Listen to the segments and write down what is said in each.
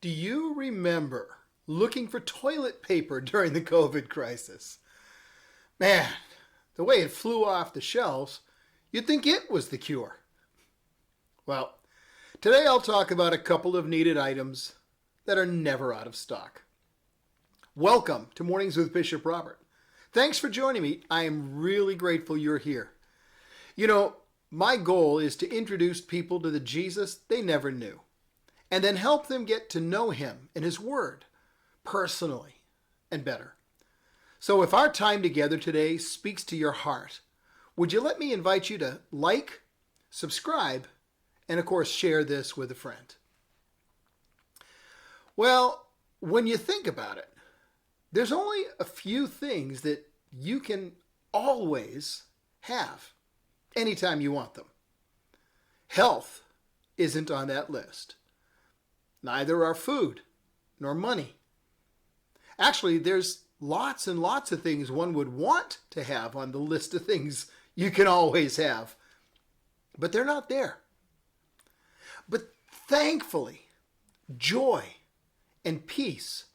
Do you remember looking for toilet paper during the COVID crisis? Man, the way it flew off the shelves, you'd think it was the cure. Well, today I'll talk about a couple of needed items that are never out of stock. Welcome to Mornings with Bishop Robert. Thanks for joining me. I am really grateful you're here. You know, my goal is to introduce people to the Jesus they never knew, and then help them get to know him and his word personally and better. So if our time together today speaks to your heart, would you let me invite you to like, subscribe, and of course share this with a friend? Well, when you think about it, there's only a few things that you can always have anytime you want them. Health isn't on that list. Neither are food nor money. Actually, there's lots and lots of things one would want to have on the list of things you can always have, but they're not there. But thankfully, joy and peace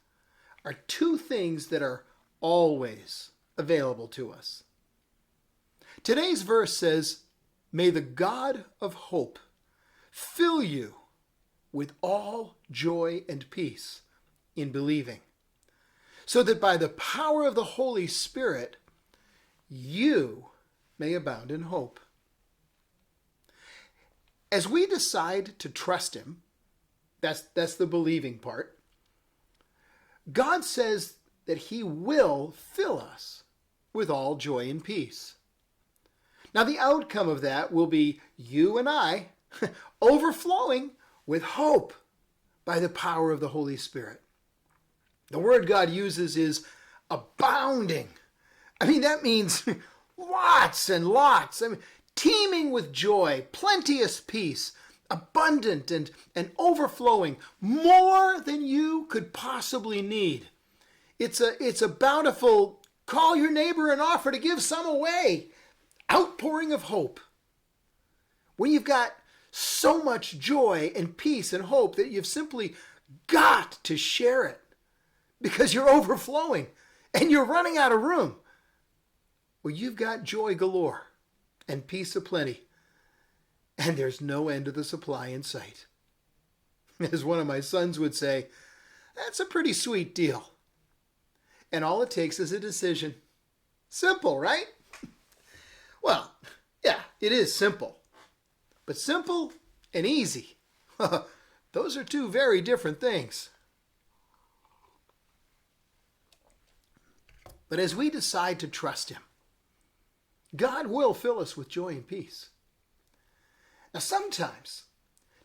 are two things that are always available to us. Today's verse says, "May the God of hope fill you with all joy and peace in believing, so that by the power of the Holy Spirit, you may abound in hope." As we decide to trust him, that's the believing part, God says that he will fill us with all joy and peace. Now, the outcome of that will be you and I overflowing with hope by the power of the Holy Spirit. The word God uses is abounding. I mean, that means lots and lots. I mean, teeming with joy, plenteous peace, abundant and overflowing, more than you could possibly need. It's a bountiful, call your neighbor and offer to give some away, outpouring of hope. When you've got so much joy and peace and hope that you've simply got to share it because you're overflowing and you're running out of room. Well, you've got joy galore and peace aplenty, and there's no end to the supply in sight. As one of my sons would say, that's a pretty sweet deal. And all it takes is a decision. Simple, right? Well, yeah, it is simple. But simple and easy, those are two very different things. But as we decide to trust him, God will fill us with joy and peace. Now, sometimes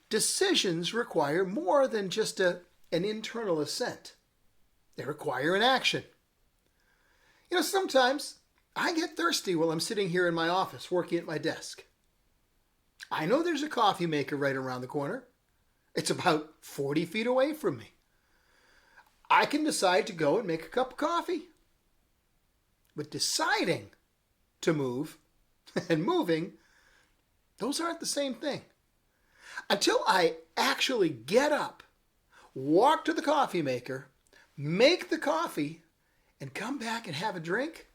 decisions require more than just an internal assent. They require an action. You know, sometimes I get thirsty while I'm sitting here in my office working at my desk. I know there's a coffee maker right around the corner. It's about 40 feet away from me. I can decide to go and make a cup of coffee. But deciding to move and moving, those aren't the same thing. Until I actually get up, walk to the coffee maker, make the coffee, and come back and have a drink,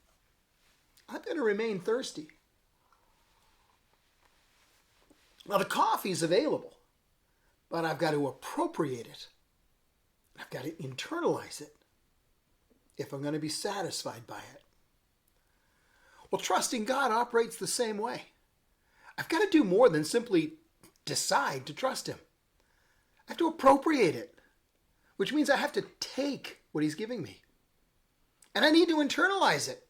I'm going to remain thirsty. Now, the coffee's available, but I've got to appropriate it. I've got to internalize it if I'm going to be satisfied by it. Well, trusting God operates the same way. I've got to do more than simply decide to trust him. I have to appropriate it, which means I have to take what he's giving me. And I need to internalize it.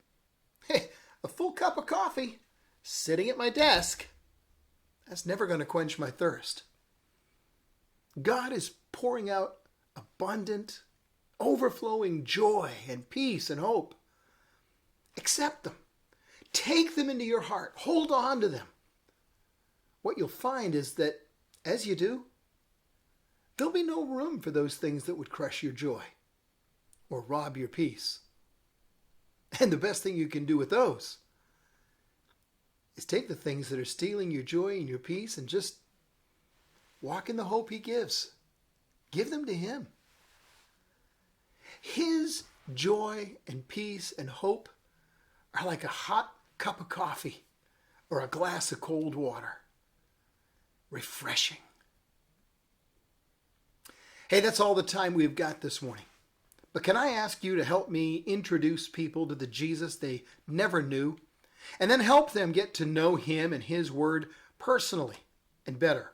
Hey, a full cup of coffee sitting at my desk, that's never going to quench my thirst. God is pouring out abundant, overflowing joy and peace and hope. Accept them. Take them into your heart. Hold on to them. What you'll find is that as you do, there'll be no room for those things that would crush your joy or rob your peace. And the best thing you can do with those is take the things that are stealing your joy and your peace and just walk in the hope he gives. Give them to him. His joy and peace and hope are like a hot cup of coffee or a glass of cold water. Refreshing. Hey, that's all the time we've got this morning. But can I ask you to help me introduce people to the Jesus they never knew, and then help them get to know him and his word personally and better?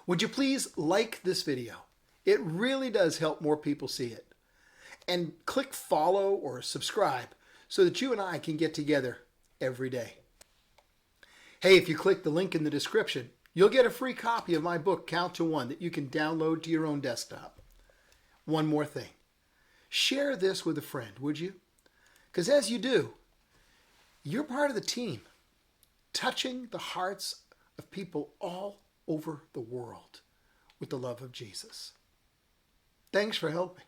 Would you please like this video? It really does help more people see it. And click follow or subscribe so that you and I can get together every day. Hey, if you click the link in the description, you'll get a free copy of my book, Count to One, that you can download to your own desktop. One more thing. Share this with a friend, would you? Because as you do, you're part of the team, touching the hearts of people all over the world with the love of Jesus. Thanks for helping.